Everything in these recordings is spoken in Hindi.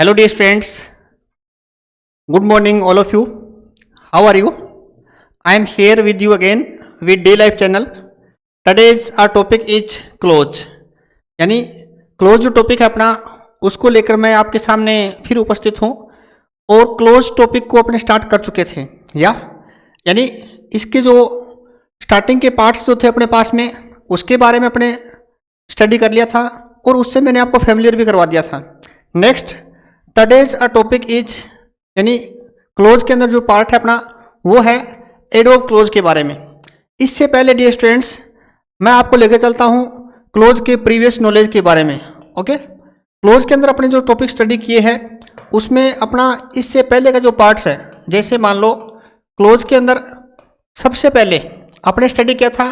Hello dear students, good morning all of you. How are you? I am here with you again with Day Life channel. Today's our topic is close. यानी क्लोज जो टॉपिक है अपना उसको लेकर मैं आपके सामने फिर उपस्थित हूँ और क्लोज टॉपिक को अपने स्टार्ट कर चुके थे यानी इसके जो स्टार्टिंग के पार्ट्स जो थे अपने पास में उसके बारे में अपने स्टडी कर लिया था और उससे मैंने आपको फेमिलियर भी करवा दिया था. Next today's a topic is यानी क्लोज के अंदर जो पार्ट है अपना वो है एडवर्ब क्लोज के बारे में. इससे पहले डियर स्टूडेंट्स मैं आपको लेकर चलता हूँ क्लोज के प्रीवियस नॉलेज के बारे में. ओके, क्लोज के अंदर अपने जो टॉपिक स्टडी किए हैं उसमें अपना इससे पहले का जो पार्ट्स है, जैसे मान लो क्लोज के अंदर सबसे पहले अपने स्टडी किया था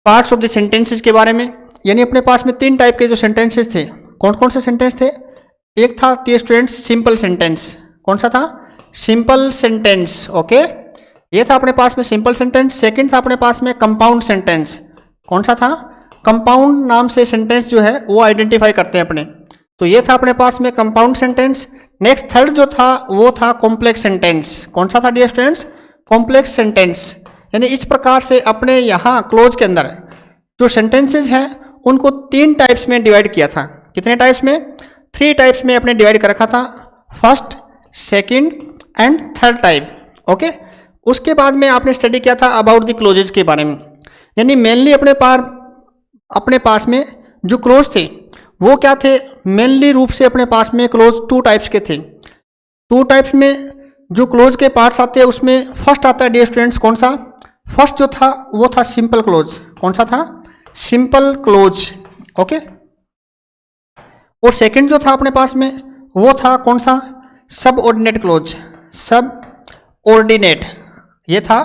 पार्ट्स ऑफ द सेंटेंसेस के बारे में. यानी अपने पास में 3 टाइप के जो सेंटेंसेस थे. कौन कौन से सेंटेंस थे? एक था डियर स्टूडेंट्स सिंपल सेंटेंस. कौन सा था? Simple sentence. ओके, ये था अपने पास में सिंपल सेंटेंस. सेकंड था अपने पास में कंपाउंड सेंटेंस. कौन सा था? कंपाउंड नाम से सेंटेंस जो है वो आइडेंटिफाई करते हैं अपने, तो ये था अपने पास में कंपाउंड सेंटेंस. नेक्स्ट थर्ड जो था वो था कॉम्प्लेक्स सेंटेंस. कौन सा था डियर स्टूडेंट्स? Complex sentence. यानी इस प्रकार से अपने यहाँ क्लोज के अंदर जो सेंटेंसेज हैं उनको 3 टाइप्स में डिवाइड किया था. कितने टाइप्स में? 3 टाइप्स में अपने डिवाइड कर रखा था. First, second and third type. Okay, उसके बाद में आपने स्टडी किया था अबाउट द क्लोजेज के बारे में. यानी मेनली अपने पास में जो क्लोज थे वो क्या थे? मेनली रूप से अपने पास में क्लोज 2 टाइप्स के थे. 2 टाइप्स में जो क्लोज के पार्ट्स आते हैं उसमें फर्स्ट आता है डियर स्टूडेंट्स कौन सा? फर्स्ट जो था वो था सिंपल क्लोज. कौन सा था? Simple close. ओके, और सेकंड जो था अपने पास में वो था कौन सा? सब ऑर्डिनेट क्लोज. सब ऑर्डिनेट, ये था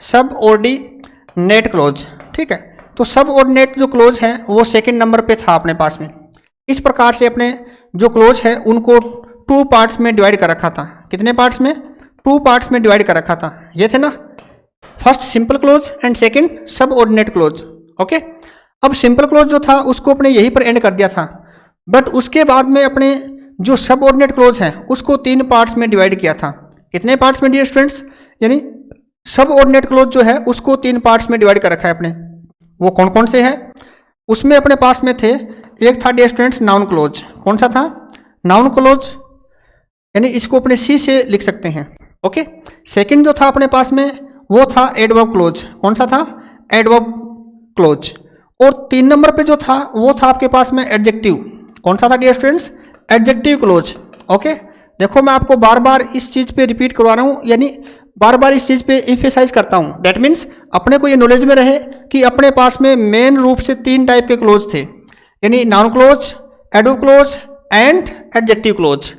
सब ऑर्डिनेट क्लोज. ठीक है, तो सब ऑर्डिनेट जो क्लोज है वो सेकंड नंबर पे था अपने पास में. इस प्रकार से अपने जो क्लोज है उनको 2 पार्ट्स में डिवाइड कर रखा था. कितने पार्ट्स में? 2 पार्ट्स में डिवाइड कर रखा था. ये थे ना, first simple close and second सब ऑर्डिनेट क्लोज. ओके, अब सिंपल क्लोज जो था उसको अपने यहीं पर एंड कर दिया था, बट उसके बाद में अपने जो सब ऑर्डिनेट क्लोज है उसको 3 पार्ट्स में डिवाइड किया था. कितने पार्ट्स में डियर स्टूडेंट्स? यानी सब ऑर्डिनेट क्लोज जो है उसको 3 पार्ट्स में डिवाइड कर रखा है अपने. वो कौन कौन से हैं? उसमें अपने पास में थे, एक था डियर स्टूडेंट्स नाउन क्लोज. कौन सा था? नाउन क्लोज, यानी इसको अपने सी से लिख सकते हैं. ओके, सेकंड जो था अपने पास में वो था एडवर्ब क्लोज. कौन सा था? Adverb close. और 3 नंबर पे जो था वो था आपके पास में एडजेक्टिव. कौन सा था dear students? Adjective clause. Okay, देखो मैं आपको बार बार इस चीज़ पे रिपीट करवा रहा हूँ, यानी बार बार इस चीज़ पे एम्फेसाइज करता हूँ. दैट मीन्स अपने को ये नॉलेज में रहे कि अपने पास में मेन रूप से 3 टाइप के क्लोज थे, यानी noun clause, adverb clause and adjective clause.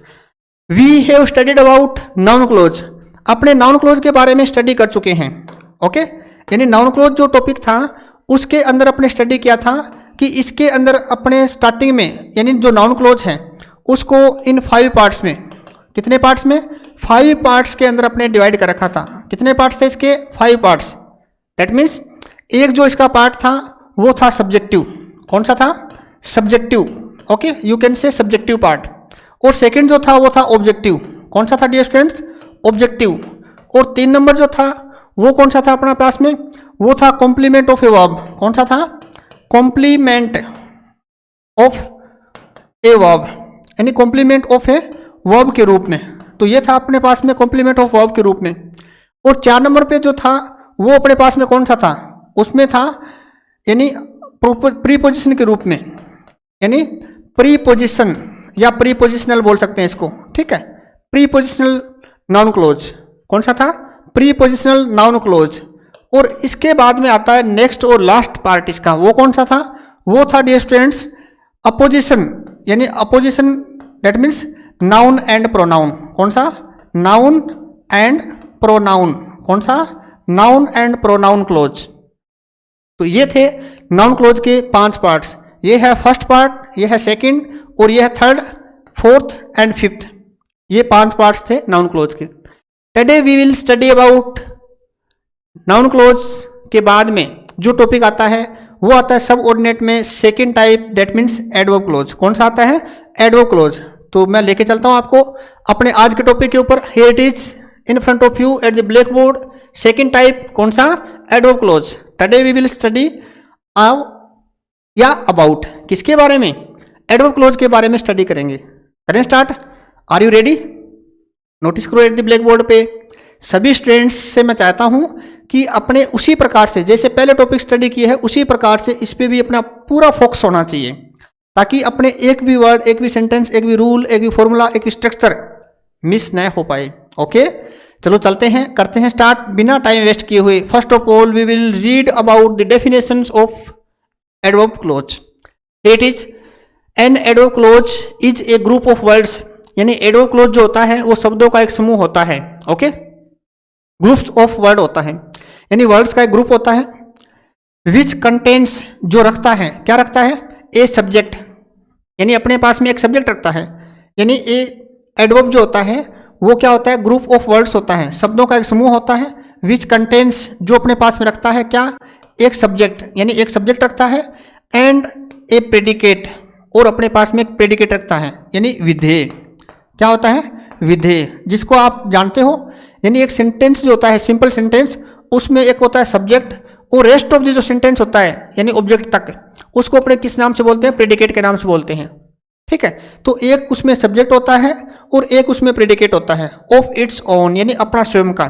We have studied about noun clause. अपने नाउन क्लोज के बारे में स्टडी कर चुके हैं. ओके, यानी नाउन क्लोज जो टॉपिक था उसके अंदर अपने स्टडी किया था कि इसके अंदर अपने स्टार्टिंग में यानी जो नाउन क्लोज है उसको इन 5 पार्ट्स में, कितने पार्ट्स में? 5 पार्ट्स के अंदर अपने डिवाइड कर रखा था. कितने पार्ट्स थे इसके? 5 पार्ट्स. दैट मीन्स एक जो इसका पार्ट था वो था सब्जेक्टिव. कौन सा था? सब्जेक्टिव. ओके, यू कैन से सब्जेक्टिव पार्ट. और सेकंड जो था वो था ऑब्जेक्टिव. कौन सा था डियर स्टूडेंट्स? ऑब्जेक्टिव. और 3 नंबर जो था वो कौन सा था अपना पास में? वो था कॉम्प्लीमेंट ऑफ ए वर्ब. कौन सा था? कॉम्प्लीमेंट ऑफ ए वर्ब, यानी कॉम्प्लीमेंट ऑफ ए वर्ब के रूप में. तो ये था अपने पास में कॉम्प्लीमेंट ऑफ वर्ब के रूप में. और 4 नंबर पे जो था वो अपने पास में कौन सा था? उसमें था यानी प्रीपोजिशन के रूप में, यानी प्रीपोजिशन या प्रीपोजिशनल बोल सकते हैं इसको. ठीक है, प्रीपोजिशनल नाउन क्लोज. कौन सा था? Prepositional noun close. और इसके बाद में आता है नेक्स्ट और लास्ट पार्ट इसका. वो कौन सा था? वो था डियर स्टूडेंट्स अपोजिशन, यानी opposition. That means noun and pronoun. कौन सा? Noun and pronoun. कौन सा? Noun and pronoun close. तो ये थे नाउन क्लोज के 5 पार्ट्स. ये है फर्स्ट पार्ट, ये है सेकंड और ये है थर्ड, फोर्थ एंड फिफ्थ. ये 5 पार्ट्स थे नाउन क्लोज के. Today we will study about noun clause के बाद में जो टॉपिक आता है वो आता है सब ऑर्डिनेट में second type, that means adverb close. कौन सा आता है? Adverb close. तो मैं लेके चलता हूं आपको अपने आज के टॉपिक के ऊपर। Here it is in front of you at the blackboard. Second type कौन सा? Adverb clause. Today we will study या अबाउट किसके बारे में? एडवर्ब क्लोज के बारे में स्टडी करेंगे। करें start? Are you ready? Notice करो एट द ब्लैक बोर्ड पे। सभी स्टूडेंट्स से मैं चाहता हूं कि अपने उसी प्रकार से जैसे पहले टॉपिक स्टडी किए है उसी प्रकार से इस पे भी अपना पूरा फोकस होना चाहिए, ताकि अपने एक भी वर्ड, एक भी सेंटेंस, एक भी रूल, एक भी फॉर्मूला, एक भी स्ट्रक्चर मिस न हो पाए। ओके, चलो चलते हैं, करते हैं स्टार्ट बिना टाइम वेस्ट किए हुए। First of all we will read about the definitions of adverb clause. It is an adverb clause is a group of words, यानी एडवर्ब क्लोज जो होता है वो शब्दों का एक समूह होता है। ओके, ग्रुप्स ऑफ वर्ड होता है, यानी वर्ड्स का एक ग्रुप होता है। विच कंटेंस, जो रखता है, क्या रखता है? ए सब्जेक्ट, यानी अपने पास में एक सब्जेक्ट रखता है। यानी ए एडवर्ब जो होता है वो क्या होता है? ग्रुप ऑफ वर्ड्स होता है, शब्दों का एक समूह होता है। विच कंटेंस, जो अपने पास में रखता है क्या? एक सब्जेक्ट, यानी एक सब्जेक्ट रखता है। एंड ए प्रेडिकेट, और अपने पास में एक प्रेडिकेट रखता है, यानी विधेय। क्या होता है? विधेय, जिसको आप जानते हो। यानी एक सेंटेंस जो होता है, सिंपल सेंटेंस, उसमें एक होता है सब्जेक्ट, और रेस्ट ऑफ द जो सेंटेंस होता है यानी ऑब्जेक्ट तक, उसको अपने किस नाम से बोलते हैं? प्रेडिकेट के नाम से बोलते हैं। ठीक है, तो एक उसमें सब्जेक्ट होता है और एक उसमें प्रेडिकेट होता है ऑफ इट्स ओन, यानी अपना स्वयं का।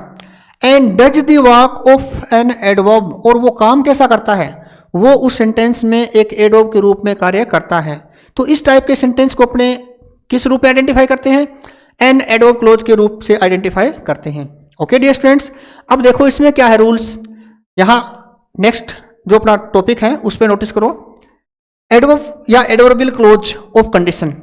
And does the work of an adverb, और वो काम कैसा करता है? वो उस सेंटेंस में एक एडवर्ब के रूप में कार्य करता है। तो इस टाइप के सेंटेंस को अपने किस रूप में आइडेंटिफाई करते हैं? एन एडवर्ब क्लोज के रूप से आइडेंटिफाई करते हैं। ओके डियर स्टूडेंट्स, अब देखो इसमें क्या है रूल्स। यहाँ नेक्स्ट जो अपना टॉपिक है उस पर नोटिस करो। एडवर्ब या एडवर्बियल क्लोज ऑफ कंडीशन,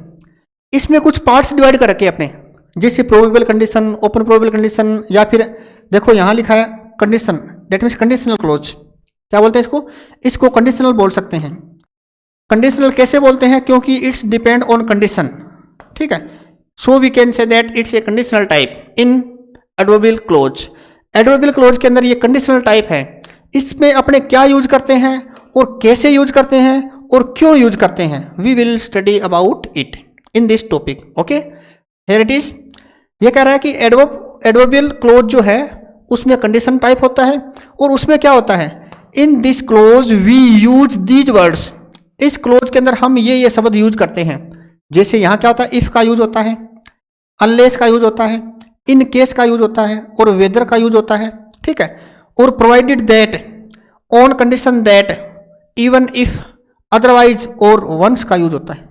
इसमें कुछ पार्ट्स डिवाइड कर रखे अपने, जैसे probable condition, open probable condition, या फिर देखो यहाँ लिखा है condition, that means conditional close. क्या बोलते हैं इसको? इसको कंडीशनल बोल सकते हैं। कंडीशनल कैसे बोलते हैं? क्योंकि इट्स डिपेंड ऑन कंडीशन। ठीक है, so we can say that it's a conditional type in adverbial clause. Adverbial clause के अंदर ये कंडीशनल टाइप है। इसमें अपने क्या यूज करते हैं और कैसे यूज करते हैं और क्यों यूज करते हैं, we will study about it in this topic. Okay, here it is. ये कह रहा है कि एडवर्बियल क्लोज जो है उसमें कंडीशन टाइप होता है, और उसमें क्या होता है? In this clause we use these words, इस क्लोज के अंदर हम ये शब्द यूज करते हैं। जैसे यहाँ क्या होता है? इफ का यूज होता है, अनलेस का यूज होता है, इन केस का यूज होता है, और वेदर का यूज होता है। ठीक है, और provided that, on condition that, even if, otherwise और वंस का यूज होता है।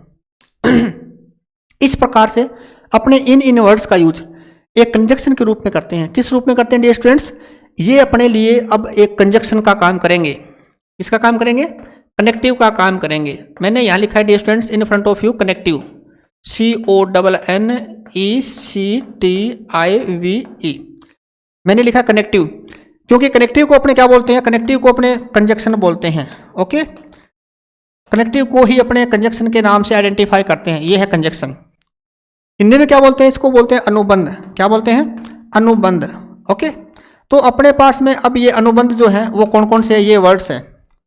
इस प्रकार से अपने इन वर्ड्स का यूज एक कंजक्शन के रूप में करते हैं। किस रूप में करते हैं डियर स्टूडेंट्स? ये अपने लिए अब एक कंजक्शन का काम करेंगे। किसका काम करेंगे? कनेक्टिव का काम करेंगे। मैंने यहाँ लिखा है dear students in front of you connective, CONNECTIVE। मैंने लिखा कनेक्टिव क्योंकि कनेक्टिव को अपने क्या बोलते हैं? कनेक्टिव को अपने कंजक्शन बोलते हैं। ओके, कनेक्टिव को ही अपने कंजक्शन के नाम से आइडेंटिफाई करते हैं। ये है कंजक्शन। हिंदी में क्या बोलते हैं? इसको बोलते हैं अनुबंध। क्या बोलते हैं? अनुबंध। ओके, तो अपने पास में अब ये अनुबंध जो है वो कौन कौन से है? ये वर्ड्स हैं।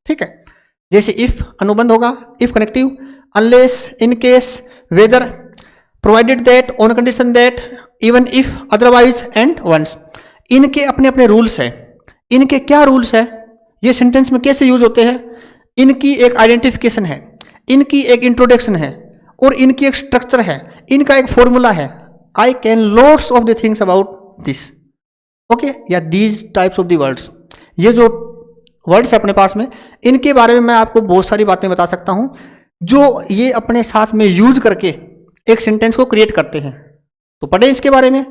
ठीक है, जैसे इफ अनुबंध होगा, if connective, unless, in case, whether, provided that, on condition that, even if, otherwise and once. इनके अपने अपने रूल्स हैं। इनके क्या रूल्स है? ये सेंटेंस में कैसे यूज होते हैं? इनकी एक आइडेंटिफिकेशन है, इनकी एक इंट्रोडक्शन है, और इनकी एक स्ट्रक्चर है, इनका एक फॉर्मूला है। I can lots of the things about this. Okay, या these types of the words. ये जो वर्ड्स है अपने पास में, इनके बारे में मैं आपको बहुत सारी बातें बता सकता हूं जो ये अपने साथ में यूज करके एक सेंटेंस को क्रिएट करते हैं। तो पढ़े इसके बारे में।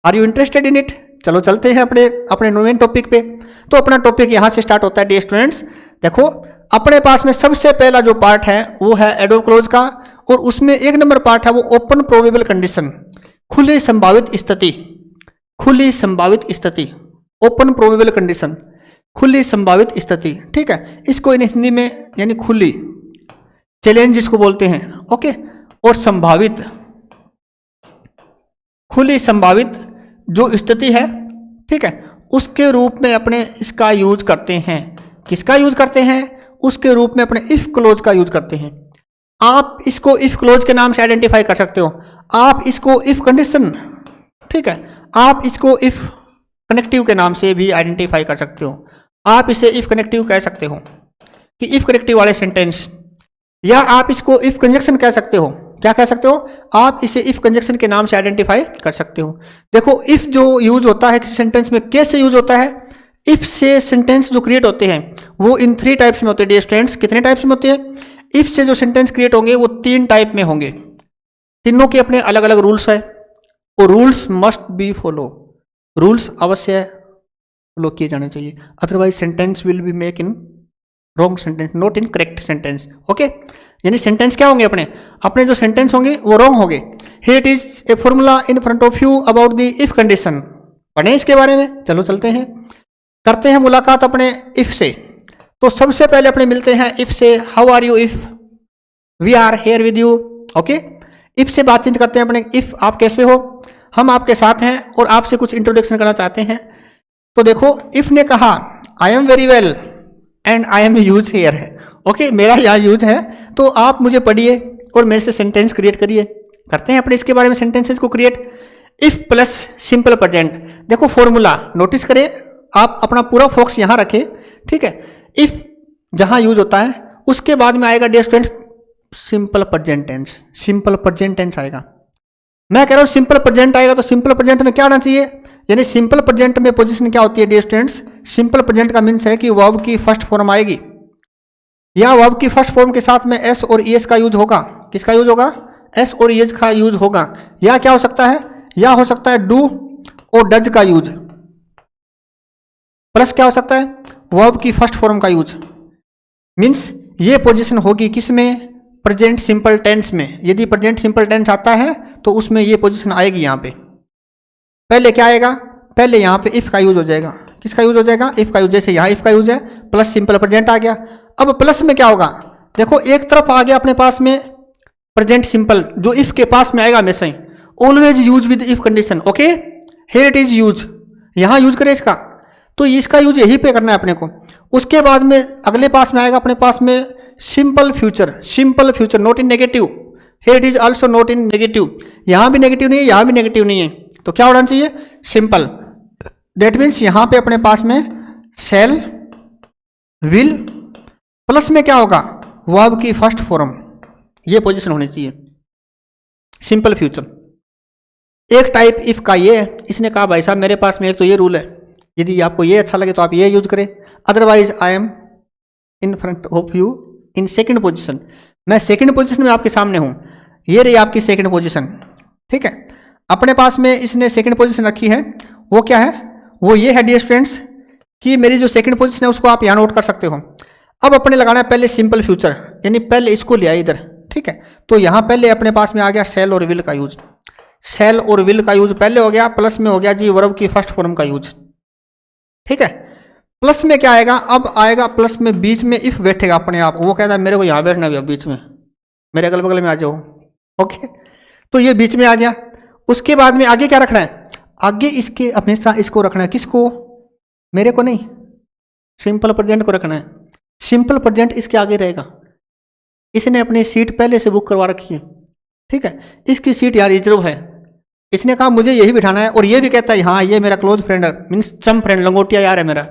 Are you interested in it? चलो चलते हैं अपने मेन टॉपिक पे। तो अपना टॉपिक यहां से स्टार्ट होता है डियर स्टूडेंट्स। देखो अपने पास में सबसे पहला जो पार्ट है वो है एडवर्ब क्लोज का, और उसमें एक नंबर पार्ट है वो ओपन प्रोबेबल कंडीशन, खुली संभावित स्थिति। खुली संभावित स्थिति, ओपन प्रोबेबल कंडीशन, खुली संभावित स्थिति। ठीक है, इसको इन हिंदी में यानी खुली, चैलेंज जिसको बोलते हैं। ओके, और संभावित, खुली संभावित जो स्थिति है, ठीक है, उसके रूप में अपने इसका यूज करते हैं। किसका यूज करते हैं? उसके रूप में अपने इफ क्लोज का यूज करते हैं। आप इसको इफ क्लोज के नाम से आइडेंटिफाई कर सकते हो। आप इसको इफ कंडीशन, ठीक है, आप इसको इफ कनेक्टिव के नाम से भी आइडेंटिफाई कर सकते हो। आप इसे इफ कनेक्टिव कह सकते हो कि इफ कनेक्टिव वाले सेंटेंस, या आप इसको इफ कंजक्शन कह सकते हो। क्या कह सकते हो? आप इसे इफ कंजक्शन के नाम से आइडेंटिफाई कर सकते हो। देखो इफ जो यूज होता है किसी सेंटेंस में, कैसे यूज होता है? इफ से सेंटेंस जो क्रिएट होते हैं वो इन 3 टाइप्स में होते हैं डियर स्टूडेंट्स। कितने टाइप्स में होते हैं? इफ से जो सेंटेंस क्रिएट होंगे वो 3 टाइप में होंगे। तीनों के अपने अलग अलग रूल्स है, वो rules must be follow. Rules अवश्य फॉलो किए जाने चाहिए, otherwise sentence will be make in wrong sentence, not in correct sentence. Okay, यानी सेंटेंस क्या होंगे? अपने अपने जो सेंटेंस होंगे वो रॉन्ग होंगे। Here it is a formula in front of you about the if condition. पढ़ें इसके बारे में। चलो चलते हैं, करते हैं मुलाकात अपने इफ से। तो सबसे पहले अपने मिलते हैं इफ से। How are you if, we are here with you. Okay, if से बातचीत करते हैं अपने। इफ आप कैसे हो, हम आपके साथ हैं और आपसे कुछ इंट्रोडक्शन करना चाहते हैं। तो देखो इफ ने कहा I am very well and I am use hair है। ओके, मेरा यहाँ यूज है, तो आप मुझे पढ़िए और मेरे से सेंटेंस क्रिएट करिए। करते हैं अपने इसके बारे में सेंटेंसेस को create. If plus simple present. देखो फॉर्मूला नोटिस करें, आप अपना पूरा फोकस यहाँ रखें, ठीक है। इफ जहाँ यूज होता है उसके बाद में आएगा dear student simple present tense. Simple present tense आएगा। मैं कह रहा हूँ सिंपल प्रेजेंट आएगा, तो सिंपल प्रेजेंट में क्या आना चाहिए? यानी सिंपल प्रेजेंट में पोजीशन क्या होती है डियर स्टूडेंट्स? सिंपल प्रेजेंट का मीन्स है कि वर्ब की फर्स्ट फॉर्म आएगी, या वर्ब की फर्स्ट फॉर्म के साथ में एस और ईएस का यूज होगा। किसका यूज होगा? एस और ईएस का यूज होगा। या क्या हो सकता है? या हो सकता है डू और डज का यूज, प्लस क्या हो सकता है? वर्ब की फर्स्ट फॉर्म का यूज। मीन्स ये पोजीशन होगी किसमें? प्रेजेंट सिंपल टेंस में। यदि प्रेजेंट सिंपल टेंस आता है तो उसमें ये पोजीशन आएगी। यहाँ पे पहले क्या आएगा? पहले यहाँ पे इफ का यूज हो जाएगा। किसका यूज हो जाएगा? इफ का यूज। जैसे यहाँ इफ का यूज है, प्लस सिंपल प्रेजेंट आ गया। अब प्लस में क्या होगा? देखो एक तरफ आ गया अपने पास में प्रेजेंट सिंपल, जो इफ के पास में आएगा हमेशा ही। Always use with if condition. Okay, here it is use, यहाँ यूज करें इसका, तो इसका यूज यहीं पे करना है अपने को। उसके बाद में अगले पास में आएगा अपने पास में simple future. Simple future not in negative, here it is also not in negative. यहाँ भी नेगेटिव नहीं है, यहाँ भी नेगेटिव नहीं है, तो क्या होना चाहिए? सिंपल। दैट मीन्स यहाँ पे अपने पास में शैल, विल, प्लस में क्या होगा? वर्ब की फर्स्ट फॉर्म। ये पोजीशन होनी चाहिए सिंपल फ्यूचर। एक टाइप इफ का ये है, इसने कहा भाई साहब मेरे पास में एक तो ये रूल है, यदि आपको ये अच्छा लगे तो आप ये यूज करें, otherwise I am in front of you in second position. मैं सेकंड पोजीशन में आपके सामने हूं। ये रही आपकी सेकंड पोजीशन, ठीक है। अपने पास में इसने सेकंड पोजीशन रखी है, वो क्या है? वो ये है डियर स्टूडेंट्स कि मेरी जो सेकंड पोजीशन है उसको आप यहाँ नोट कर सकते हो। अब अपने लगाना है पहले सिंपल फ्यूचर, यानी पहले इसको लिया इधर, ठीक है। तो यहाँ पहले अपने पास में आ गया सेल और विल का यूज। सेल और विल का यूज पहले हो गया, प्लस में हो गया जी वर्ब की फर्स्ट फॉर्म का यूज, ठीक है। प्लस में क्या आएगा? अब आएगा प्लस में बीच में इफ बैठेगा अपने आप। वो कहता है मेरे को यहाँ बैठना भी, अब बीच में मेरे अगल बगल में आ जाओ। ओके, तो ये बीच में आ गया। उसके बाद में आगे क्या रखना है? आगे इसके हमेशा इसको रखना है। किसको? मेरे को नहीं, सिंपल प्रेजेंट को रखना है। सिंपल प्रेजेंट इसके आगे रहेगा। इसने अपनी सीट पहले से बुक करवा रखी है, ठीक है। इसकी सीट यार रिजर्व है, इसने कहा मुझे यही बिठाना है, और ये भी कहता है हाँ ये मेरा क्लोज फ्रेंड है, मीन्स चम फ्रेंड, लंगोटिया यार है मेरा,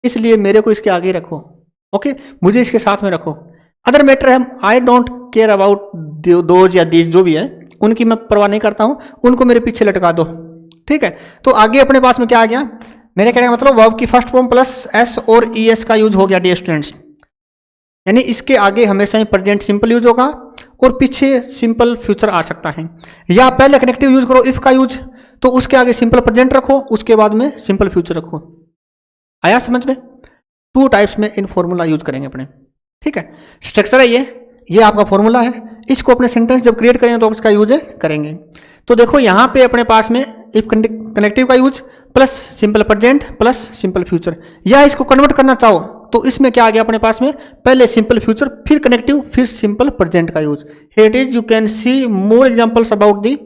इसलिए मेरे को इसके आगे रखो। ओके, मुझे इसके साथ में रखो। अदर मैटर है, I don't care about those या दीज, जो भी है उनकी मैं परवाह नहीं करता हूँ, उनको मेरे पीछे लटका दो, ठीक है। तो आगे अपने पास में क्या आ गया? मेरे कहने का मतलब वर्ब की फर्स्ट फॉर्म प्लस एस और ई एस का यूज हो गया डियर स्टूडेंट्स। यानी इसके आगे हमेशा ही प्रेजेंट सिंपल यूज होगा और पीछे सिंपल फ्यूचर आ सकता है। या पहले कनेक्टिव यूज करो इफ का यूज, तो उसके आगे सिंपल प्रेजेंट रखो, उसके बाद में सिंपल फ्यूचर रखो। आया समझ में? 2 टाइप्स में इन फॉर्मूला यूज करेंगे अपने, ठीक है। स्ट्रक्चर है ये आपका फॉर्मूला है। इसको अपने सेंटेंस जब क्रिएट करेंगे तो इसका यूज करेंगे। तो देखो यहाँ पे अपने पास में इफ कनेक्टिव का use plus simple present plus simple future. या इसको कन्वर्ट करना चाहो तो इसमें क्या आ गया अपने पास में? पहले सिंपल फ्यूचर, फिर कनेक्टिव, फिर सिंपल प्रेजेंट का use. Here it is, you can see more examples about the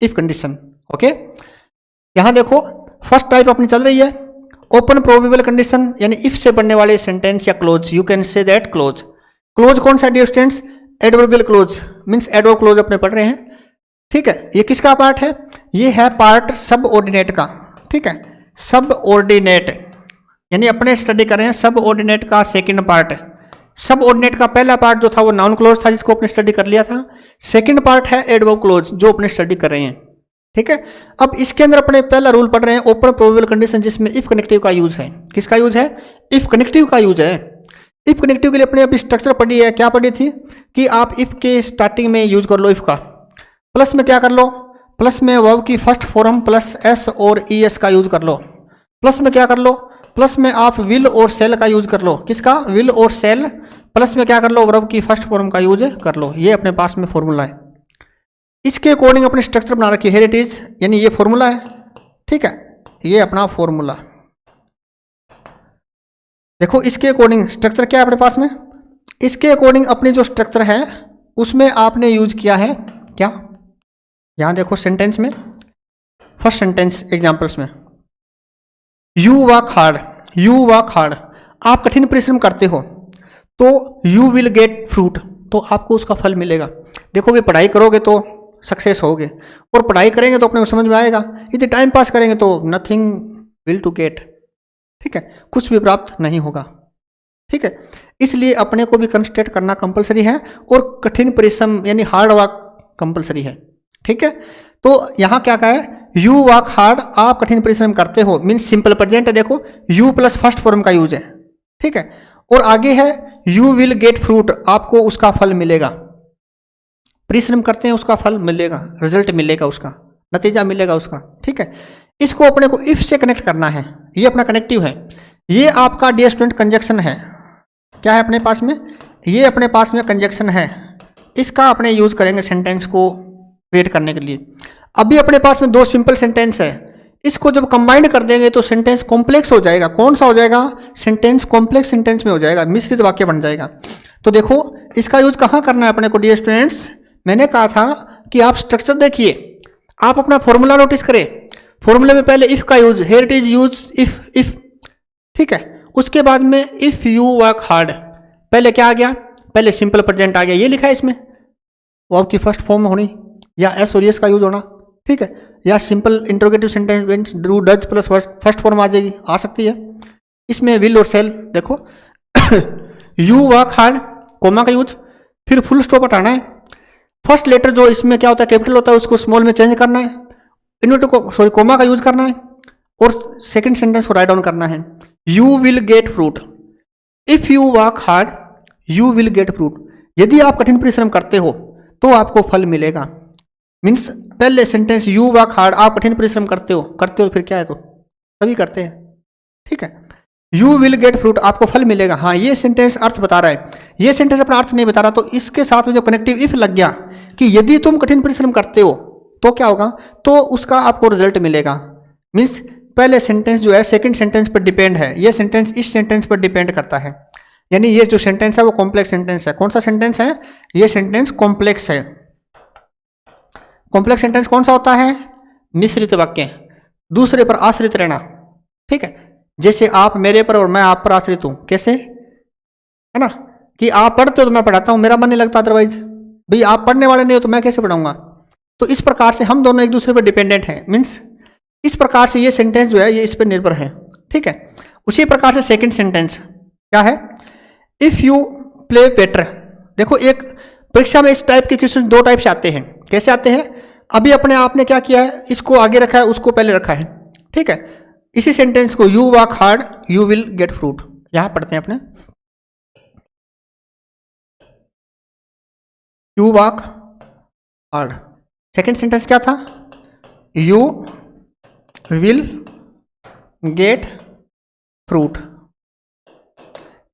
if condition. Okay, यहां देखो फर्स्ट टाइप अपनी चल रही है ओपन प्रोबेबल कंडीशन, यानी इफ से बनने वाले सेंटेंस या clause. You can say that clause. Clause कौन सा dear students? Adverbial clause, means adverb clause अपने पढ़ रहे हैं, ठीक है, ये किसका पार्ट है? ये है पार्ट सब ऑर्डिनेट का। ठीक है, सब ऑर्डिनेट यानी अपने स्टडी कर रहे हैं सब ऑर्डिनेट का सेकंड पार्ट है। सब ऑर्डिनेट का पहला पार्ट जो था वो नाउन क्लोज था, जिसको अपने स्टडी कर लिया था। सेकंड पार्ट है एडवर्ब क्लोज, जो अपने स्टडी कर रहे हैं। ठीक है, अब इसके अंदर अपने पहला रूल पढ़ रहे हैं ओपन प्रोबेबल कंडीशन, जिसमें इफ कनेक्टिव का यूज है। किसका यूज है? इफ कनेक्टिव का यूज है। इफ कनेक्टिव के लिए अपने अभी स्ट्रक्चर पढ़ी है। क्या पढ़ी थी? कि आप इफ के स्टार्टिंग में यूज कर लो इफ का, प्लस में क्या कर लो? प्लस में वर्ब की फर्स्ट फॉर्म प्लस एस और ई एस का यूज कर लो। प्लस में क्या कर लो? प्लस में आप विल और सेल का यूज कर लो। किसका? विल और सेल। प्लस में क्या कर लो? वर्ब की फर्स्ट फॉर्म का यूज कर लो। ये अपने पास में फॉर्मूला है। इसके अकॉर्डिंग अपने स्ट्रक्चर बना रखी है। हियर इट इज, यानी ये फॉर्मूला है। ठीक है, ये अपना फॉर्मूला। देखो इसके अकॉर्डिंग स्ट्रक्चर क्या है अपने पास में? इसके अकॉर्डिंग अपने जो स्ट्रक्चर है उसमें आपने यूज किया है क्या? यहां देखो सेंटेंस में, फर्स्ट सेंटेंस एग्जांपल्स में, you work hard. You work hard, आप कठिन परिश्रम करते हो तो यू विल गेट फ्रूट, तो आपको उसका फल मिलेगा। देखो वे पढ़ाई करोगे तो सक्सेस होगे, और पढ़ाई करेंगे तो अपने को समझ में आएगा। यदि टाइम पास करेंगे तो नथिंग विल टू गेट। ठीक है, कुछ भी प्राप्त नहीं होगा। ठीक है, इसलिए अपने को भी कंसंट्रेट करना कंपलसरी है और कठिन परिश्रम यानी हार्ड वर्क कंपलसरी है। ठीक है, तो यहां क्या कहा है? यू वर्क हार्ड, आप कठिन परिश्रम करते हो, मीन सिंपल प्रेजेंट है। देखो यू प्लस फर्स्ट फॉर्म का यूज है। ठीक है, और आगे है यू विल गेट फ्रूट, आपको उसका फल मिलेगा। परिश्रम करते हैं उसका फल मिलेगा, रिजल्ट मिलेगा, उसका नतीजा मिलेगा उसका। ठीक है, इसको अपने को इफ से कनेक्ट करना है। ये अपना कनेक्टिव है। ये आपका डियर स्टूडेंट कंजक्शन है। क्या है अपने पास में? ये अपने पास में कंजक्शन है। इसका अपने यूज करेंगे सेंटेंस को क्रिएट करने के लिए। अभी अपने पास में दो सिंपल सेंटेंस है, इसको जब कंबाइंड कर देंगे तो सेंटेंस कॉम्प्लेक्स हो जाएगा। कौन सा हो जाएगा? सेंटेंस कॉम्प्लेक्स सेंटेंस में हो जाएगा, मिश्रित वाक्य बन जाएगा। तो देखो इसका यूज कहाँ करना है अपने को डियर स्टूडेंट्स? मैंने कहा था कि आप स्ट्रक्चर देखिए, आप अपना फॉर्मूला नोटिस करें। फॉर्मूले में पहले इफ का use, here it is use if. ठीक है, उसके बाद में इफ यू वर्क हार्ड, पहले क्या आ गया? पहले सिंपल प्रेजेंट आ गया, ये लिखा है इसमें, वर्ब की फर्स्ट फॉर्म होनी या एस और एस का यूज होना। ठीक है, या simple interrogative sentence do does plus first form आ जाएगी, आ सकती है। इसमें विल और सेल देखो यू वर्क हार्ड, कोमा का यूज, फिर फुल स्टॉप हटाना है। फर्स्ट लेटर जो इसमें क्या होता है कैपिटल होता है उसको स्मॉल में चेंज करना है, इन्वर्टर को सॉरी कोमा का यूज करना है, और सेकंड सेंटेंस को राइट डाउन करना है। You will get fruit, if you work hard you will get fruit. यदि आप कठिन परिश्रम करते हो तो आपको फल मिलेगा। मीन्स पहले सेंटेंस यू वर्क हार्ड, आप कठिन परिश्रम करते हो फिर क्या है? तो सभी करते हैं। ठीक है, यू विल गेट फ्रूट, आपको फल मिलेगा। हाँ, ये सेंटेंस अर्थ बता रहा है, ये सेंटेंस अपना अर्थ नहीं बता रहा। तो इसके साथ में जो कनेक्टिव इफ लग गया कि यदि तुम कठिन परिश्रम करते हो तो क्या होगा, तो उसका आपको रिजल्ट मिलेगा। मीन्स पहले सेंटेंस जो है सेकंड सेंटेंस पर डिपेंड है, ये सेंटेंस इस सेंटेंस पर डिपेंड करता है। यानी ये जो सेंटेंस है वो कॉम्प्लेक्स सेंटेंस है। कौन सा सेंटेंस है? ये सेंटेंस कॉम्प्लेक्स है। कॉम्प्लेक्स सेंटेंस कौन सा होता है? मिश्रित वाक्य, दूसरे पर आश्रित रहना। ठीक है, जैसे आप मेरे पर और मैं आप पर आश्रित हूं। कैसे? है ना, कि आप पढ़ते हो तो मैं पढ़ाता हूं, मेरा मन नहीं लगता अदरवाइज। भाई आप पढ़ने वाले नहीं हो तो मैं कैसे पढ़ाऊंगा? तो इस प्रकार से हम दोनों एक दूसरे पर डिपेंडेंट हैं। मीन्स इस प्रकार से ये सेंटेंस जो है ये इस पर निर्भर है। ठीक है, उसी प्रकार से सेकंड सेंटेंस क्या है? If you play better. देखो एक परीक्षा में इस टाइप के क्वेश्चन दो टाइप से आते हैं। कैसे आते हैं? अभी अपने आपने क्या किया है, इसको आगे रखा है उसको पहले रखा है। ठीक है, इसी सेंटेंस को you work hard you will get fruit, यहां पढ़ते हैं अपने you work hard. Second sentence क्या था? You will get fruit.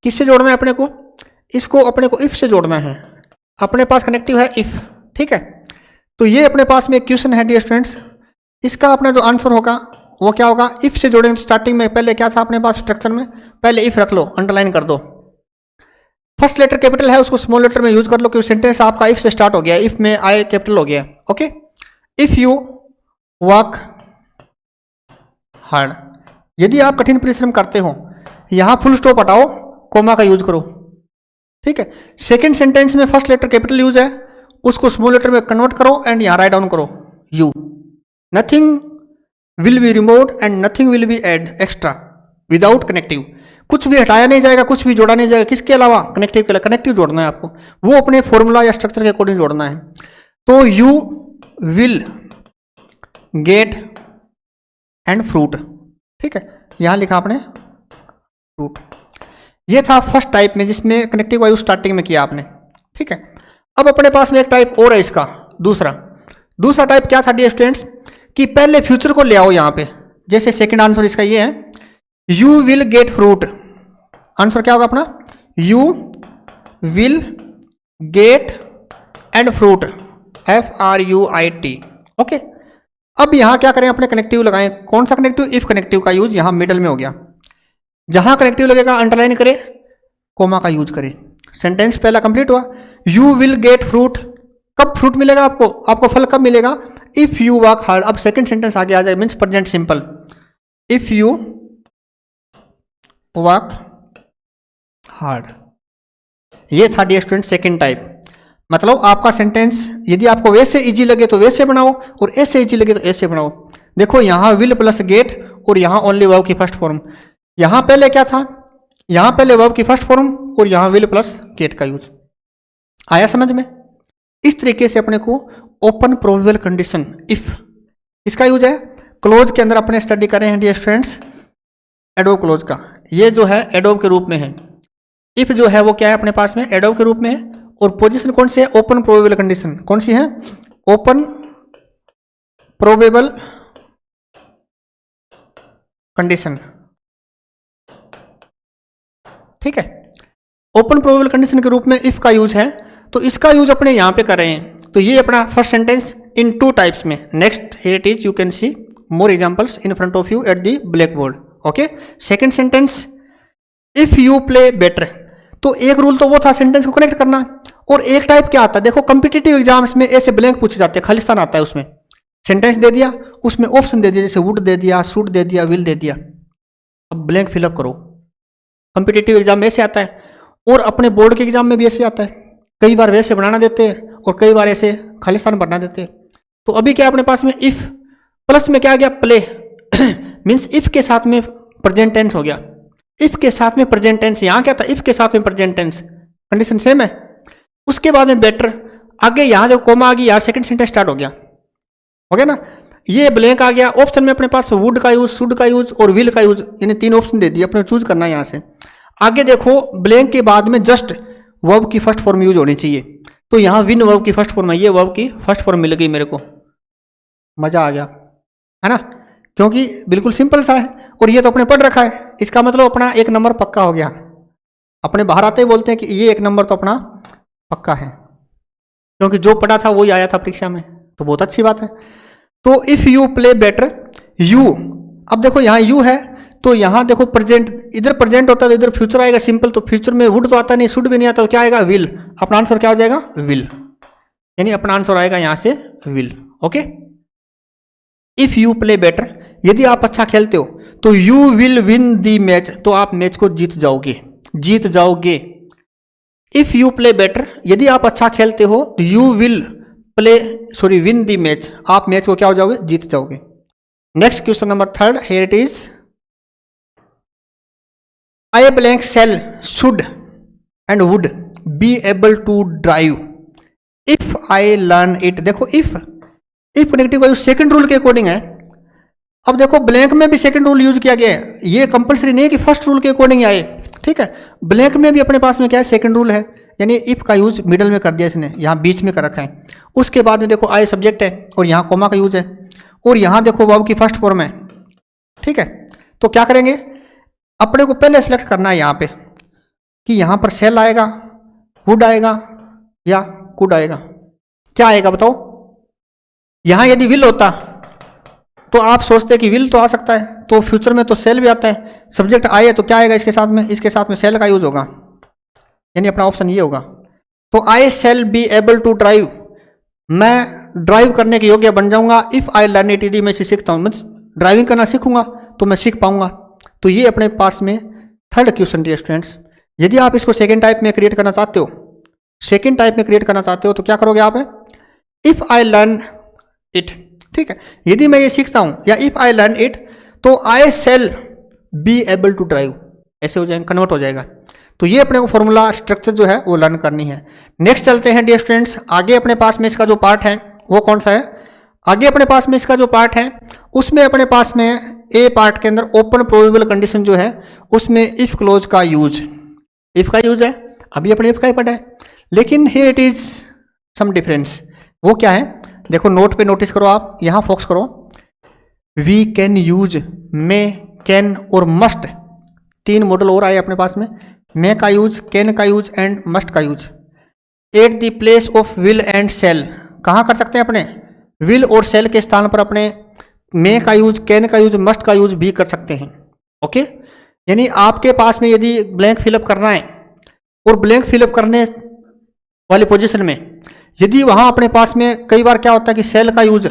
किससे जोड़ना है अपने को? इसको अपने को इफ से जोड़ना है। अपने पास कनेक्टिव है इफ। ठीक है, तो ये अपने पास में एक क्वेश्चन है डियर स्टूडेंट्स, इसका अपना जो आंसर होगा वो क्या होगा? इफ से जोड़ेंगे। तो स्टार्टिंग में पहले क्या था अपने पास स्ट्रक्चर में? पहले इफ रख लो, अंडरलाइन कर दो। फर्स्ट लेटर कैपिटल है उसको स्मॉल लेटर में यूज कर लो, क्योंकि सेंटेंस आपका इफ से स्टार्ट हो गया, इफ में आई कैपिटल हो गया। Okay, if you work hard, यदि आप कठिन परिश्रम करते हो, यहां फुल स्टॉप हटाओ, कोमा का यूज करो। ठीक है, सेकंड सेंटेंस में फर्स्ट लेटर कैपिटल यूज है उसको स्मॉल लेटर में कन्वर्ट करो एंड यहाँ राइट डाउन करो you. Nothing will be removed and nothing will be add extra without connective. कुछ भी हटाया नहीं जाएगा, कुछ भी जोड़ा नहीं जाएगा, किसके अलावा? कनेक्टिव के अलावा। कनेक्टिव जोड़ना है आपको, वो अपने फॉर्मूला या स्ट्रक्चर के अकॉर्डिंग जोड़ना है। तो you will get and fruit, ठीक है, यहां लिखा आपने फ्रूट। ये था फर्स्ट टाइप में जिसमें कनेक्टिव वायु स्टार्टिंग में किया आपने, ठीक है। अब अपने पास में एक टाइप और है इसका, दूसरा टाइप क्या था डियर स्टूडेंट्स, कि पहले फ्यूचर को ले आओ यहाँ पे। जैसे सेकंड आंसर इसका ये है, you will get fruit. Answer क्या होगा अपना? You will get and fruit, FRUIT, okay. अब यहां क्या करें, अपने कनेक्टिव लगाएं। कौन सा कनेक्टिव? इफ कनेक्टिव का यूज यहां मिडल में हो गया। जहां कनेक्टिव लगेगा अंडरलाइन करें, कोमा का यूज करें। सेंटेंस पहला कंप्लीट हुआ, यू विल गेट फ्रूट। कब फ्रूट मिलेगा आपको? आपको फल कब मिलेगा? If you work hard. अब सेकंड सेंटेंस आगे आ जाए, means present simple, if you work hard. ये था डियर स्टूडेंट सेकंड टाइप। मतलब आपका सेंटेंस यदि आपको वैसे इजी लगे तो वैसे बनाओ, और ऐसे इजी लगे तो ऐसे बनाओ। देखो यहां विल प्लस गेट, और यहां ओनली वर्ब की फर्स्ट फॉर्म। यहां पहले क्या था? यहां पहले वर्ब की फर्स्ट फॉर्म, और यहां विल प्लस गेट का यूज। आया समझ में? इस तरीके से अपने को ओपन प्रोबेबल कंडीशन इफ, इसका यूज है। क्लोज के अंदर अपने स्टडी करें हैं डियर स्टूडेंट्स एडोब क्लोज का। ये जो है एडोब के रूप में है। इफ जो है वो क्या है अपने पास में? एडोब के रूप में है। और पोजीशन कौन सी है? Open probable condition. कौन सी है? ओपन प्रोबेबल कंडीशन, ठीक है। ओपन प्रोबेबल कंडीशन के रूप में इफ का यूज है, तो इसका यूज अपने यहां पे कर रहे हैं। तो ये अपना first sentence in two types में। Next here it is, you can see more examples in front of you at the blackboard, okay. Second sentence, if you play better. तो एक रूल तो वो था सेंटेंस को कनेक्ट करना, और एक टाइप क्या आता है? देखो कॉम्पिटिटिव एग्जाम्स में ऐसे ब्लैंक पूछे जाते हैं, खालिस्तान आता है उसमें। सेंटेंस दे दिया, उसमें ऑप्शन दे दिया, जैसे वुड दे दिया, शुड दे दिया, विल दे दिया। अब ब्लैंक फिलअप करो। कॉम्पिटिटिव एग्जाम में ऐसे आता है, और अपने बोर्ड के एग्जाम में भी ऐसे आता है। कई बार वैसे बनाना देते हैं, और कई बार ऐसे खालिस्तान भरना देते हैं। तो अभी क्या अपने पास में इफ प्लस में क्या आ गया? प्ले मीन्स इफ के साथ में प्रेजेंट टेंस हो गया। इफ के साथ में प्रेजेंट टेंस, यहां क्या था? इफ के साथ में प्रेजेंट टेंस, कंडीशन सेम है। उसके बाद में बेटर, आगे यहां जो कोमा आ गई, यार सेकंड सेंटेंस स्टार्ट हो गया ना। ये ब्लैंक आ गया। ऑप्शन में अपने पास वुड का यूज, शुड का यूज और विल का यूज, यानी तीन ऑप्शन दे दिए, अपने चूज करना है यहां से। आगे देखो ब्लैंक के बाद में जस्ट वर्ब की फर्स्ट फॉर्म यूज होनी चाहिए। तो यहां विन वर्ब की फर्स्ट फॉर्म है, ये वर्ब की फर्स्ट फॉर्म मिल गई मेरे को। मजा आ गया है ना, क्योंकि बिल्कुल सिंपल सा है, और ये तो अपने पढ़ रखा है। इसका मतलब अपना एक नंबर पक्का हो गया। अपने बाहर आते ही बोलते हैं कि ये एक नंबर तो अपना पक्का है, क्योंकि जो पढ़ा था वही आया था परीक्षा में, तो बहुत अच्छी बात है। तो if you play better, you, अब देखो यहाँ यू है, तो यहाँ देखो प्रेजेंट, इधर प्रेजेंट होता है तो इधर फ्यूचर आएगा सिंपल। तो फ्यूचर में वुड तो आता नहीं, शुड भी नहीं आता, तो क्या आएगा? विल। अपना आंसर क्या हो जाएगा? विल, यानी अपना आंसर आएगा यहाँ से will, okay. If you play better, यदि आप अच्छा खेलते हो तो you will win the match, तो आप मैच को जीत जाओगे। इफ यू प्ले बेटर, यदि आप अच्छा खेलते हो तो you will win the match, आप मैच को क्या हो जाओगे? जीत जाओगे। Next question number third, here it is, I blank shall should and would be able to drive if I learn it. देखो इफ कनेक्टिव का यूज सेकंड रूल के अकॉर्डिंग है। अब देखो ब्लैंक में भी सेकंड रूल यूज किया गया है, ये कंपलसरी नहीं है कि फर्स्ट रूल के अकॉर्डिंग आए, ठीक है। ब्लैंक में भी अपने पास में क्या है? सेकंड रूल है, यानी इफ का यूज मिडल में कर दिया इसने, यहाँ बीच में कर रखा है। उसके बाद में देखो आई सब्जेक्ट है, और यहाँ कोमा का यूज है, और यहाँ देखो वर्ब की फर्स्ट फॉर्म है, ठीक है। तो क्या करेंगे? अपने को पहले सेलेक्ट करना है यहाँ पे कि यहाँ पर सेल आएगा, वुड आएगा या कुड आएगा। क्या आएगा बताओ? यहाँ यदि विल होता तो आप सोचते कि विल तो आ सकता है, तो फ्यूचर में तो सेल भी आता है। सब्जेक्ट आए तो क्या आएगा इसके साथ में? इसके साथ में सेल का यूज होगा, यानी अपना ऑप्शन ये होगा। तो I shall be able to drive, मैं ड्राइव करने के योग्य बन जाऊंगा। इफ आई लर्न इट, यदि मैं इसे सीखता हूँ, मतलब ड्राइविंग करना सीखूंगा तो मैं सीख पाऊंगा। तो ये अपने पास में थर्ड क्वेश्चन डियर स्टूडेंट्स। यदि आप इसको सेकेंड टाइप में क्रिएट करना चाहते हो, सेकेंड टाइप में क्रिएट करना चाहते हो तो क्या करोगे आप? इफ आई लर्न इट, ठीक है, यदि मैं ये सीखता हूं, या इफ आई लर्न इट तो I shall be able to drive, ऐसे हो जाएगा, कन्वर्ट हो जाएगा। तो ये अपने को फॉर्मूला स्ट्रक्चर जो है वो लर्न करनी है। नेक्स्ट चलते हैं डियर स्टूडेंट्स, आगे अपने पास में इसका जो पार्ट है वो कौन सा है? आगे अपने पास में इसका जो पार्ट है उसमें अपने पास में ए पार्ट के अंदर ओपन प्रोबेबल कंडीशन जो है उसमें इफ क्लोज का यूज, इफ का यूज है, अभी अपने इफ का ही पढ़ा है, लेकिन here it is some difference. वो क्या है? देखो नोट पे नोटिस करो, आप यहां फोकस करो। We can use, may, can और मस्ट, तीन मॉडल और आए अपने पास में, मे का यूज, कैन का यूज एंड मस्ट का use. At the place of will and shall, कहाँ कर सकते हैं? अपने विल और सेल के स्थान पर अपने मे का यूज, कैन का यूज, मस्ट का यूज भी कर सकते हैं। ओके, यानी आपके पास में यदि ब्लैंक फिलअप करना है और ब्लैंक फिलअप करने वाली पोजीशन में यदि वहां अपने पास में कई बार क्या होता है कि सेल का यूज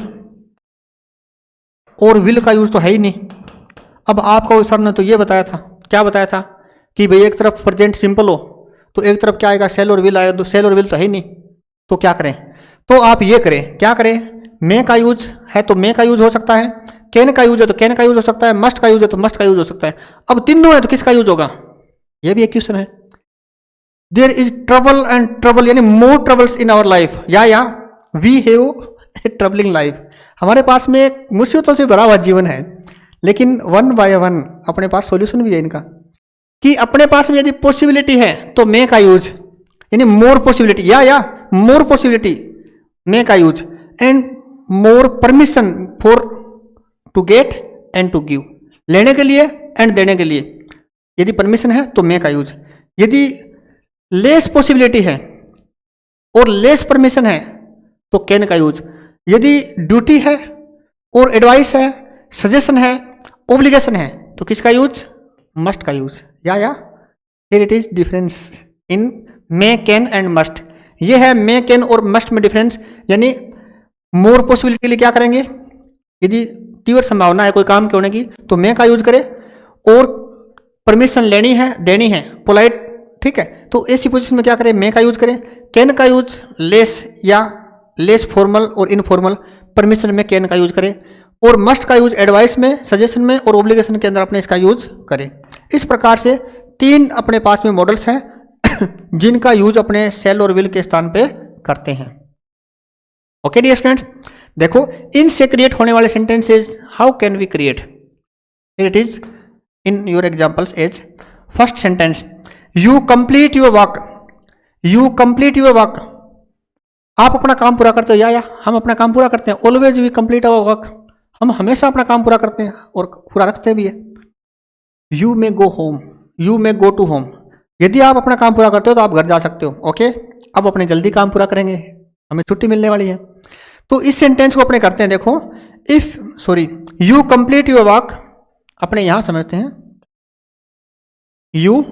और विल का यूज तो है ही नहीं। अब आपको सर ने तो ये बताया था, क्या बताया था कि भाई एक तरफ प्रेजेंट सिंपल हो तो एक तरफ क्या आएगा? सेल और विल आएगा, तो सेल और विल तो है ही नहीं, तो क्या करें? तो आप ये करें, क्या करें? मे का यूज है तो मे का यूज हो सकता है, कैन का यूज है तो कैन का यूज हो सकता है, मस्ट का यूज है तो मस्ट का यूज हो सकता है। अब तीनों है तो किसका यूज होगा? ये भी एक क्वेश्चन है। There is trouble and trouble, यानी more troubles in our life, या we have a troubling life, हमारे पास में एक मुसीबतों से भरा हुआ जीवन है, लेकिन वन बाय वन अपने पास सॉल्यूशन भी है इनका। कि अपने पास में यदि पॉसिबिलिटी है तो मे का यूज, यानी मोर पॉसिबिलिटी, या मोर पॉसिबिलिटी, मे का use, and more permission for to get and to give, लेने के लिए एंड देने के लिए यदि परमिशन है तो मे का यूज। यदि लेस पॉसिबिलिटी है और लेस परमिशन है तो कैन का यूज। यदि ड्यूटी है और एडवाइस है, सजेशन है, ओब्लिगेशन है तो किसका यूज? मस्ट का यूज। या here it is difference in may, can and must. ये है मे, कैन और मस्ट में डिफरेंस। यानी मोर पॉसिबिलिटी के लिए क्या करेंगे? यदि तीव्र संभावना है कोई काम के होने की तो मे का यूज करें, और परमिशन लेनी है, देनी है, पोलाइट, ठीक है, तो ऐसी पोजीशन में क्या करें? मे का यूज करें। कैन का यूज लेस या लेस फॉर्मल और इनफॉर्मल, परमिशन में कैन का यूज करें, और मस्ट का यूज एडवाइस में, सजेशन में और ओब्लिगेशन के अंदर अपने इसका यूज करें। इस प्रकार से तीन अपने पास में मॉडल्स हैं जिनका यूज अपने सेल और विल के स्थान पे करते हैं। ओके डियर स्टूडेंट्स, देखो इनसे क्रिएट होने वाले sentences how can we create? It is in your examples as first sentence, you complete your work, you complete your work, आप अपना काम पूरा करते हो, या हम अपना काम पूरा करते हैं। Always we complete our work, हम हमेशा अपना काम पूरा करते हैं और पूरा रखते भी है। You may go home, you may go to home, यदि आप अपना काम पूरा करते हो तो आप घर जा सकते हो। ओके, अब अपने जल्दी काम पूरा करेंगे, हमें छुट्टी मिलने वाली है। तो इस सेंटेंस को अपने करते हैं, देखो यू कंप्लीट योर वर्क, अपने यहां समझते हैं, you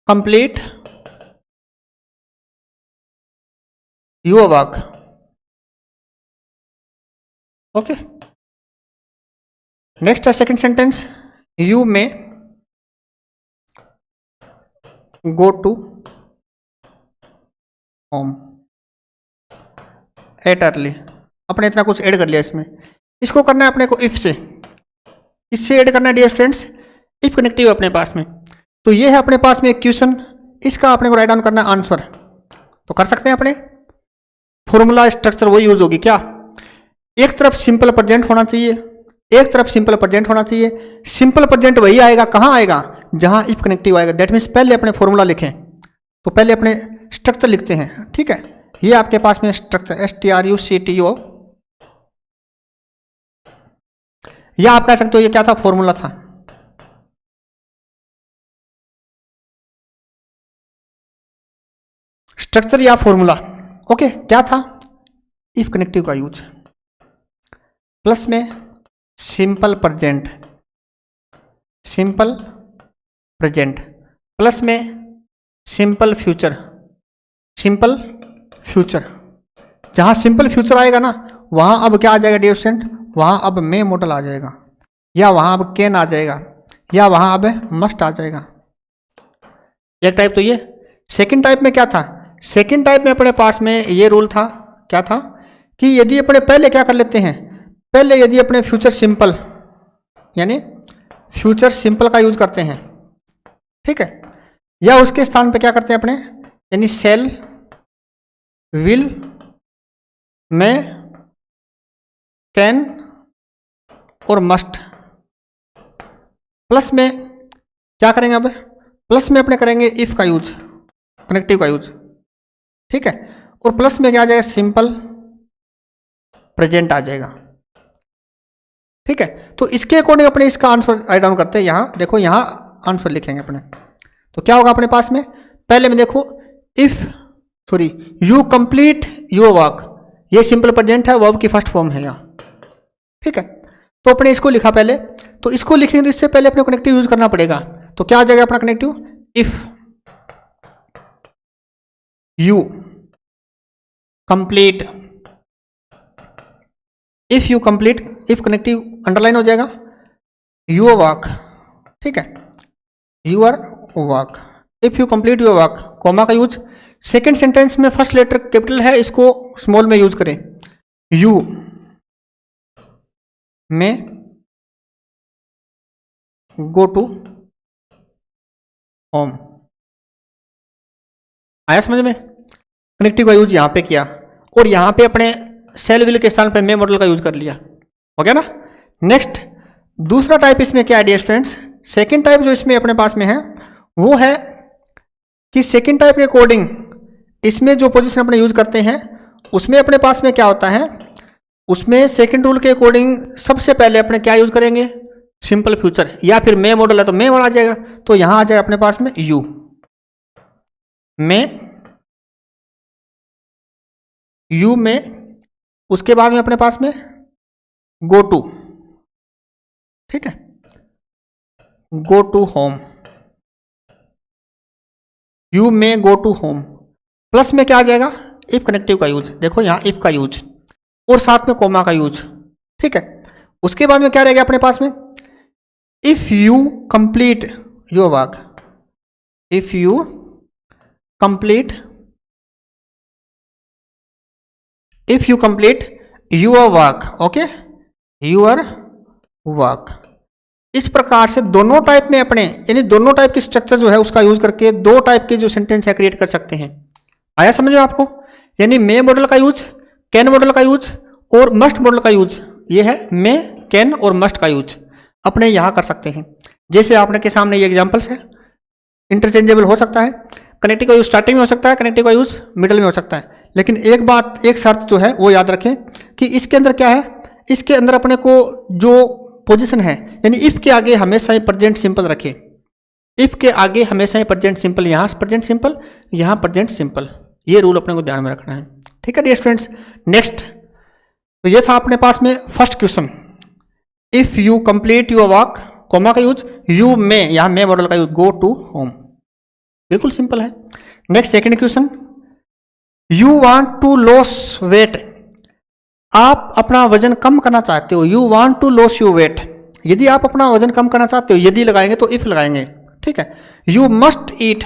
complete your work. Okay, next है second sentence, you may go to home at early, अपने इतना कुछ ऐड कर लिया इसमें। इसको करना है अपने को इफ से, इससे ऐड करना है डियर स्टूडेंट्स, इफ कनेक्टिव अपने पास में। तो ये है अपने पास में एक क्वेश्चन, इसका अपने को राइट डाउन करना है आंसर, तो कर सकते हैं अपने। फॉर्मूला स्ट्रक्चर वही यूज होगी क्या? एक तरफ सिंपल प्रेजेंट होना चाहिए, एक तरफ सिंपल प्रेजेंट होना चाहिए। सिंपल प्रेजेंट वही आएगा, कहाँ आएगा? जहां इफ कनेक्टिव आएगा। दैट मीन्स पहले अपने फॉर्मूला लिखें, तो पहले अपने स्ट्रक्चर लिखते हैं, ठीक है। ये आपके पास में स्ट्रक्चर STRUCTO, या आप कह सकते हो ये क्या था? फॉर्मूला था। स्ट्रक्चर या फॉर्मूला, ओके, क्या था? इफ कनेक्टिव का यूज, प्लस में simple present, simple present, plus में सिंपल फ्यूचर, सिंपल फ्यूचर। जहां सिंपल फ्यूचर आएगा ना, वहां अब क्या आ जाएगा डियर स्टूडेंट? वहां अब मे मॉडल आ जाएगा, या वहां अब कैन आ जाएगा, या वहां अब मस्ट आ जाएगा। एक टाइप तो ये सेकंड टाइप में क्या था, सेकंड टाइप में अपने पास में ये रूल था, क्या था कि यदि अपने पहले क्या कर लेते हैं, पहले यदि अपने फ्यूचर सिंपल यानी फ्यूचर सिंपल का यूज करते हैं, ठीक है, या उसके स्थान पे क्या करते हैं अपने, यानी सेल, विल, में, कैन और मस्ट, प्लस में क्या करेंगे, अब प्लस में अपने करेंगे इफ का यूज, कनेक्टिव का यूज, ठीक है, और प्लस में क्या आ जाएगा, सिंपल प्रेजेंट आ जाएगा, ठीक है। तो इसके अकॉर्डिंग अपने इसका आंसर राइट डाउन करते हैं, यहां देखो, यहां आंसर लिखेंगे अपने, तो क्या होगा अपने पास में, पहले में देखो यू कंप्लीट योर वर्क, ये सिंपल प्रेजेंट है, वर्ब की फर्स्ट फॉर्म है यहाँ, ठीक है। तो अपने इसको लिखा पहले, तो इसको लिखेंगे तो इससे पहले अपने कनेक्टिव यूज करना पड़ेगा, तो क्या आ जाएगा अपना connective, if you complete, if you complete, if connective underline हो जाएगा, यूर वर्क, ठीक है, your work, if you complete your work, comma का यूज, सेकेंड सेंटेंस में फर्स्ट लेटर कैपिटल है, इसको स्मॉल में यूज करें, यू में गो टू होम, आया समझ में, कनेक्टिव का यूज यहां पे किया, और यहां पे अपने सेल विल के स्थान पे मे मॉडल का यूज कर लिया, हो गया ना। नेक्स्ट दूसरा टाइप इसमें क्या है स्टूडेंट्स, सेकेंड टाइप जो इसमें अपने पास में है वो है कि सेकेंड टाइप के अकॉर्डिंग इसमें जो पोजीशन अपने यूज करते हैं उसमें अपने पास में क्या होता है, उसमें सेकेंड रूल के अकॉर्डिंग सबसे पहले अपने क्या यूज करेंगे, सिंपल फ्यूचर, या फिर मे मॉडल है तो मे मॉडल आ जाएगा, तो यहां आ जाएगा अपने पास में यू में, उसके बाद में अपने पास में गो टू, ठीक है, गो टू होम, यू में गो टू होम, प्लस में क्या आ जाएगा, इफ कनेक्टिव का यूज, देखो यहां इफ का यूज और साथ में कोमा का यूज, ठीक है। उसके बाद में क्या रहेगा अपने पास में, if you complete your work, if you complete, if you complete your work, okay, your work. इस प्रकार से दोनों टाइप में अपने, यानी दोनों टाइप की स्ट्रक्चर जो है उसका यूज करके दो टाइप के जो सेंटेंस है क्रिएट कर सकते हैं। आया समझ में आपको, यानी मे मॉडल का यूज, कैन मॉडल का यूज और मस्ट मॉडल का यूज, ये है मे, कैन और मस्ट का यूज अपने यहां कर सकते हैं। जैसे आपने के सामने ये एग्जांपल्स है, इंटरचेंजेबल हो सकता है, कनेक्टिव का यूज स्टार्टिंग में हो सकता है, कनेक्टिव का यूज मिडल में हो सकता है, लेकिन एक बात, एक शर्त जो है वो याद रखें कि इसके अंदर क्या है, इसके अंदर अपने को जो पोजीशन है, यानी इफ के आगे हमेशा ही प्रेजेंट सिंपल रखें, इफ के आगे हमेशा ही प्रेजेंट सिंपल, यहां प्रेजेंट सिंपल, यहां प्रेजेंट सिंपल, ये रूल अपने को ध्यान में रखना है, ठीक है डियर स्टूडेंट्स। नेक्स्ट, तो ये था अपने पास में first question, if you complete your work, comma का यूज, यू में, यहां मे मॉडल का यूज, गो टू होम, बिल्कुल सिंपल है। Next second question, you want to loss weight, आप अपना वजन कम करना चाहते हो, you want to loss your weight, यदि आप अपना वजन कम करना चाहते हो, यदि लगाएंगे तो इफ लगाएंगे, ठीक है। You must eat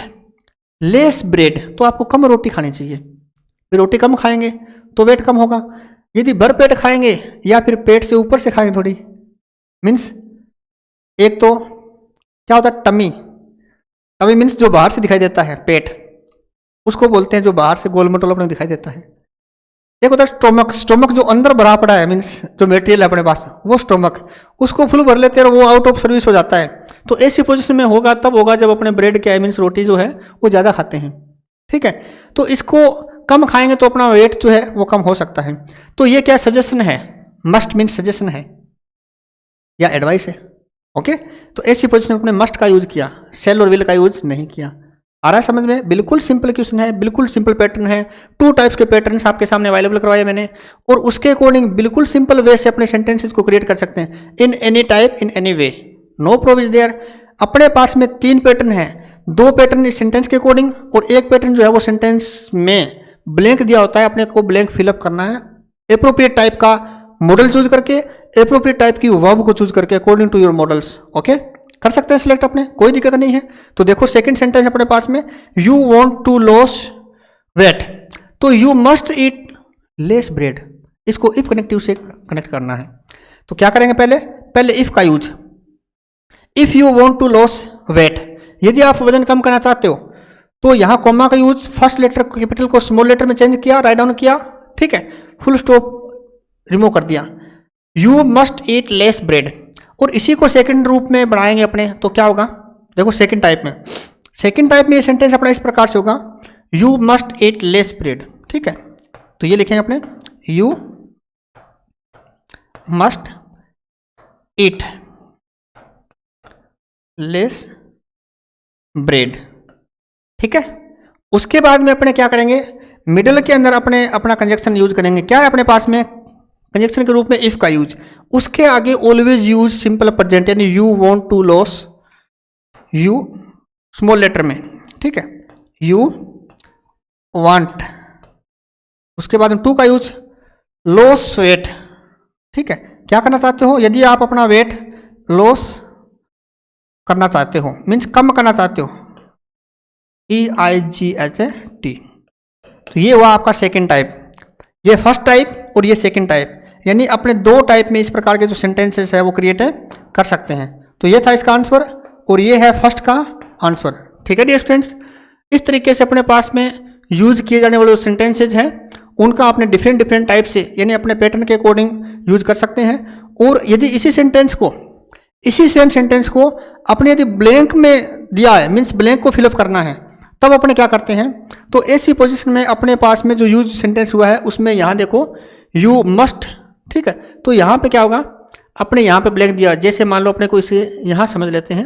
less bread, तो आपको कम रोटी खानी चाहिए, फिर रोटी कम खाएंगे तो वेट कम होगा, यदि भर पेट खाएंगे या फिर पेट से ऊपर से खाएंगे थोड़ी, मीन्स एक तो क्या होता है टमी, टमी मीन्स जो बाहर से दिखाई देता है पेट, उसको बोलते हैं जो बाहर से गोल मटोल अपने दिखाई देता है। एक होता है स्टोमक, स्टोमक जो अंदर भरा पड़ा है, मीन्स जो मटेरियल है अपने पास वो स्टोमक, उसको फुल भर लेते हैं और वो आउट ऑफ सर्विस हो जाता है। तो ऐसी पोजीशन में होगा तब होगा जब अपने ब्रेड क्या है, मीन्स रोटी जो है वो ज़्यादा खाते हैं, ठीक है। तो इसको कम खाएंगे तो अपना वेट जो है वो कम हो सकता है। तो ये क्या सजेशन है, मस्ट मीन्स सजेशन है या एडवाइस है, ओके। तो ऐसी पोजीशन में अपने मस्ट का यूज किया, सेल और विल का यूज नहीं किया। आ रहा है समझ में, बिल्कुल सिंपल क्वेश्चन है, बिल्कुल सिंपल पैटर्न है, टू टाइप्स के पैटर्न्स आपके सामने अवेलेबल करवाए मैंने, और उसके अकॉर्डिंग बिल्कुल सिंपल वे से अपने सेंटेंसेस को क्रिएट कर सकते हैं, in any type, in any way, no provision there. अपने पास में 3 पैटर्न है, 2 पैटर्न इस सेंटेंस के अकॉर्डिंग और एक पैटर्न जो है वो सेंटेंस में ब्लैंक दिया होता है, अपने को ब्लैंक फिलअप करना है एप्रोप्रिएट टाइप का मॉडल चूज करके, एप्रोप्रिएट टाइप की वर्ब को चूज करके according to your modals, okay. कर सकते हैं सिलेक्ट अपने, कोई दिक्कत नहीं है। तो देखो सेकंड सेंटेंस अपने पास में, you want to loss weight, तो you must eat less bread, इसको इफ कनेक्टिव से कनेक्ट करना है। तो क्या करेंगे, पहले इफ का use, if you want to loss weight, यदि आप वजन कम करना चाहते हो तो यहाँ कॉमा का यूज, फर्स्ट लेटर कैपिटल को स्मॉल लेटर में चेंज किया, राइट डाउन किया, ठीक है, फुल स्टॉप रिमूव कर दिया, you must eat less bread, और इसी को सेकंड रूप में बढ़ाएंगे अपने, तो क्या होगा, देखो सेकंड टाइप में ये सेंटेंस अपना इस प्रकार से होगा, you must eat less bread, ठीक है। तो ये लिखेंगे अपने, you must eat less bread, ठीक है। उसके बाद में अपने क्या करेंगे, मिडल के अंदर अपना कंजक्शन यूज करेंगे, क्या है अपने पास में कंजक्शन के रूप में इफ का यूज, उसके आगे ऑलवेज यूज सिंपल प्रेजेंट, यानी you want to loss, you small letter में, ठीक है, यू वांट, उसके बाद में टू का यूज, लॉस वेट, ठीक है, क्या करना चाहते हो, यदि आप अपना वेट लॉस करना चाहते हो, मीन्स कम करना चाहते हो, EIGHT, तो ये हुआ आपका सेकंड टाइप, ये फर्स्ट टाइप और ये सेकंड टाइप, यानी अपने दो टाइप में इस प्रकार के जो सेंटेंसेस है वो क्रिएट कर सकते हैं। तो ये था इसका आंसर और ये है फर्स्ट का आंसर, ठीक है डियर स्टूडेंट्स। इस तरीके से अपने पास में यूज किए जाने वाले जो सेंटेंसेज हैं उनका अपने डिफरेंट टाइप से, यानी अपने पैटर्न के अकॉर्डिंग यूज कर सकते हैं। और यदि इसी सेम सेंटेंस को अपने यदि ब्लैंक में दिया है, मीन्स ब्लैंक को फिलअप करना है, तब अपने क्या करते हैं, तो ऐसी पोजीशन में अपने पास में जो यूज सेंटेंस हुआ है उसमें यहाँ देखो यू मस्ट, ठीक है, तो यहाँ पे क्या होगा, अपने यहाँ पे ब्लैंक दिया, जैसे मान लो अपने को इसे यहाँ समझ लेते हैं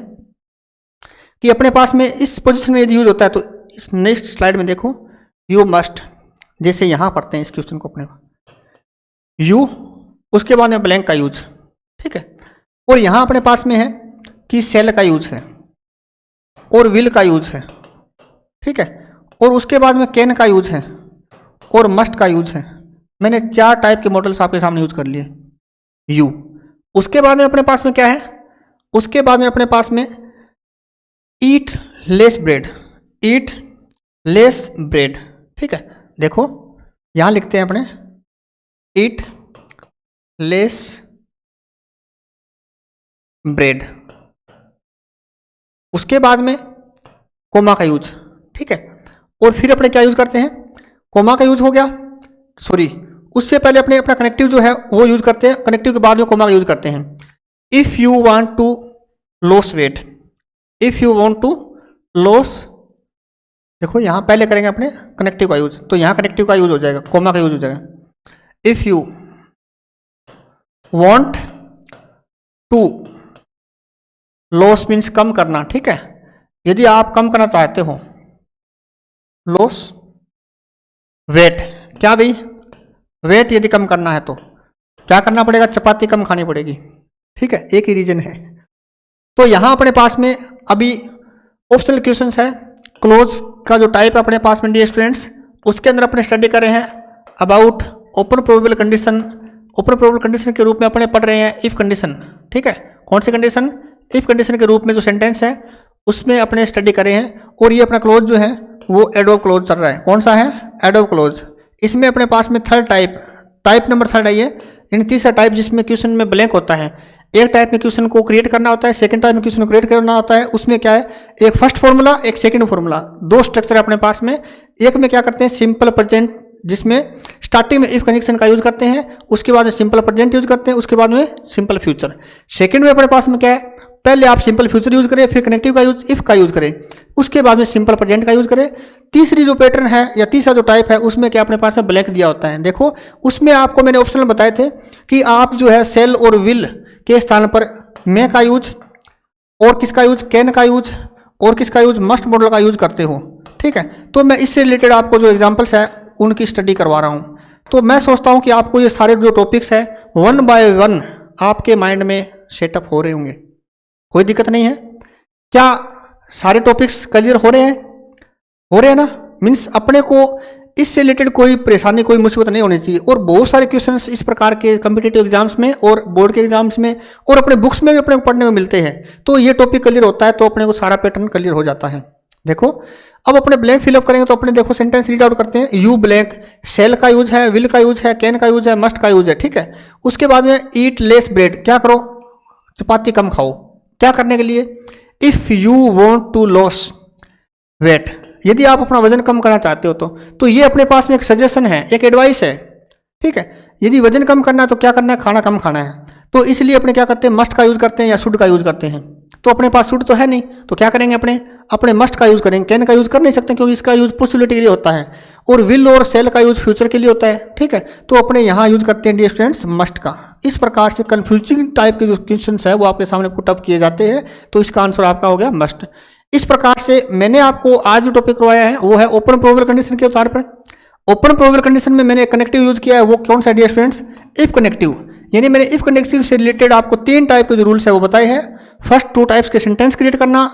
कि अपने पास में इस पोजीशन में यदि यूज होता है, तो इस नेक्स्ट स्लाइड में देखो यू मस्ट, जैसे यहाँ पढ़ते हैं इस क्वेश्चन को अपने यू, उसके बाद में ब्लैंक का यूज, ठीक है, और यहाँ अपने पास में है कि सेल का यूज है और विल का यूज है, ठीक है, और उसके बाद में कैन का यूज है और मस्ट का यूज है। मैंने 4 टाइप के मॉडल्स आपके सामने यूज कर लिए यू। उसके बाद में अपने पास में क्या है, उसके बाद में अपने पास में ईट लेस ब्रेड, ईट लेस ब्रेड, ठीक है, देखो यहाँ लिखते हैं अपने ईट लेस ब्रेड, उसके बाद में कोमा का यूज, ठीक है, और फिर अपने क्या यूज करते हैं, कोमा का यूज हो गया, सॉरी उससे पहले अपना कनेक्टिव जो है वो यूज करते हैं, कनेक्टिव के बाद में कोमा का यूज करते हैं, if you want to loss weight, if you want to loss, देखो यहाँ पहले करेंगे अपने कनेक्टिव का यूज, तो यहाँ कनेक्टिव का यूज हो जाएगा, कोमा का यूज हो जाएगा, if you want to loss means कम करना, ठीक है, यदि आप कम करना चाहते हो लॉस वेट, क्या भाई वेट यदि कम करना है तो क्या करना पड़ेगा, चपाती कम खानी पड़ेगी, ठीक है, एक ही रीजन है। तो यहाँ अपने पास में अभी ऑप्शनल क्वेश्चंस है, क्लोज का जो टाइप है अपने पास में डियर स्टूडेंट्स, उसके अंदर अपने स्टडी कर रहे हैं about open probable condition. Open probable condition के रूप में अपने पढ़ रहे हैं इफ कंडीशन, ठीक है, कौन सी कंडीशन, इफ कंडीशन के रूप में जो सेंटेंस है उसमें अपने स्टडी कर रहे हैं। और ये अपना क्लोज जो है वो एडवर्ब क्लोज चल रहा है, कौन सा है, एडवर्ब क्लोज। इसमें अपने पास में थर्ड टाइप नंबर 3 है ये, यानी तीसरा टाइप जिसमें क्वेश्चन में ब्लैंक होता है। एक टाइप में क्वेश्चन को क्रिएट करना होता है, सेकंड टाइप में क्वेश्चन को क्रिएट करना होता है, उसमें क्या है, एक फर्स्ट फॉर्मूला एक सेकंड फॉर्मूला, 2 स्ट्रक्चर है अपने पास में। एक में क्या करते हैं सिंपल प्रेजेंट, जिसमें स्टार्टिंग में इफ कंडीशन का यूज करते हैं, उसके बाद में सिंपल प्रेजेंट यूज करते हैं, उसके बाद में सिंपल फ्यूचर। सेकंड में अपने पास में क्या है, पहले आप सिंपल फ्यूचर यूज करें, फिर कनेक्टिव का यूज इफ का यूज करें, उसके बाद में सिंपल प्रेजेंट का यूज करें। तीसरी जो पैटर्न है या तीसरा जो टाइप है उसमें क्या अपने पास में ब्लैंक दिया होता है। देखो उसमें आपको मैंने ऑप्शनल बताए थे कि आप जो है सेल और विल के स्थान पर मे का यूज और किसका यूज, कैन का यूज और किसका यूज, मस्ट मॉडल का यूज करते हो, ठीक है। तो मैं इससे रिलेटेड आपको जो एग्जाम्पल्स है उनकी स्टडी करवा रहा हूँ। तो मैं सोचता हूँ कि आपको ये सारे जो टॉपिक्स है 1 बाय 1 आपके माइंड में सेटअप हो रहे होंगे, कोई दिक्कत नहीं है। क्या सारे टॉपिक्स क्लियर हो रहे हैं ना, मीन्स अपने को इससे रिलेटेड कोई परेशानी, कोई मुसीबत नहीं होनी चाहिए। और बहुत सारे क्वेश्चंस इस प्रकार के कम्पिटिटिव एग्जाम्स में और बोर्ड के एग्जाम्स में और अपने बुक्स में भी अपने को पढ़ने को मिलते हैं। तो ये टॉपिक क्लियर होता है तो अपने को सारा पैटर्न क्लियर हो जाता है। देखो अब अपने ब्लैंक फिलअप करेंगे तो अपने देखो सेंटेंस रीड आउट करते हैं। यू ब्लैंक, शेल का यूज है, विल का यूज है, कैन का यूज है, मस्ट का यूज है, ठीक है। उसके बाद में ईट लेस ब्रेड, क्या करो, चपाती कम खाओ। क्या करने के लिए, if you want to loss weight, यदि आप अपना वजन कम करना चाहते हो तो ये अपने पास में एक सजेशन है, एक एडवाइस है, ठीक है। यदि वजन कम करना है तो क्या करना है, खाना कम खाना है। तो इसलिए अपने क्या करते हैं, मस्ट का यूज करते हैं या शुड का यूज करते हैं। तो अपने पास शुड तो है नहीं, तो क्या करेंगे, अपने मस्ट का यूज करेंगे। कैन का यूज कर नहीं सकते क्योंकि इसका यूज पॉसिबिलिटी के लिए होता है, और विल और सेल का यूज फ्यूचर के लिए होता है, ठीक है। तो अपने यहाँ यूज करते हैं डियर स्टूडेंट्स मस्ट का। इस प्रकार से कंफ्यूजिंग टाइप के जो क्वेश्चन है वो आपके सामने पुट अप किए जाते हैं, तो इसका आंसर आपका हो गया मस्ट। इस प्रकार से मैंने आपको आज जो टॉपिक करवाया है वो है ओपन प्रोबेबल कंडीशन के आधार पर। ओपन प्रोबेबल कंडीशन में मैंने कनेक्टिव यूज किया है, वो कौन सा डियर स्टूडेंट्स, इफ कनेक्टिव। यानी मैंने इफ कनेक्टिव से रिलेटेड आपको 3 टाइप के जो रूल्स है वो बताए हैं। फर्स्ट 2 टाइप्स के सेंटेंस क्रिएट करना,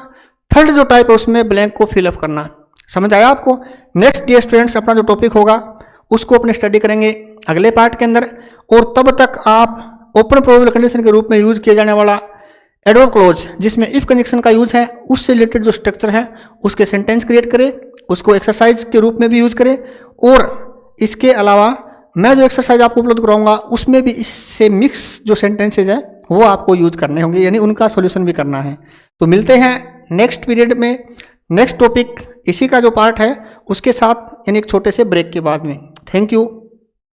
थर्ड जो टाइप है उसमें ब्लैंक को फिलअप करना। समझ आया आपको। नेक्स्ट डियर स्टूडेंट्स अपना जो टॉपिक होगा उसको अपने स्टडी करेंगे अगले पार्ट के अंदर, और तब तक आप ओपन प्रोबेबल कंडीशन के रूप में यूज किए जाने वाला एडवर्ब क्लॉज जिसमें इफ कंजंक्शन का यूज है उससे रिलेटेड जो स्ट्रक्चर है उसके सेंटेंस क्रिएट करें, उसको एक्सरसाइज के रूप में भी यूज करें। और इसके अलावा मैं जो एक्सरसाइज आपको उपलब्ध कराऊंगा उसमें भी इससे मिक्स जो सेंटेंसेज है वो आपको यूज करने होंगे, यानी उनका सॉल्यूशन भी करना है। तो मिलते हैं नेक्स्ट पीरियड में, नेक्स्ट टॉपिक इसी का जो पार्ट है उसके साथ, यानी एक छोटे से ब्रेक के बाद में। Thank you.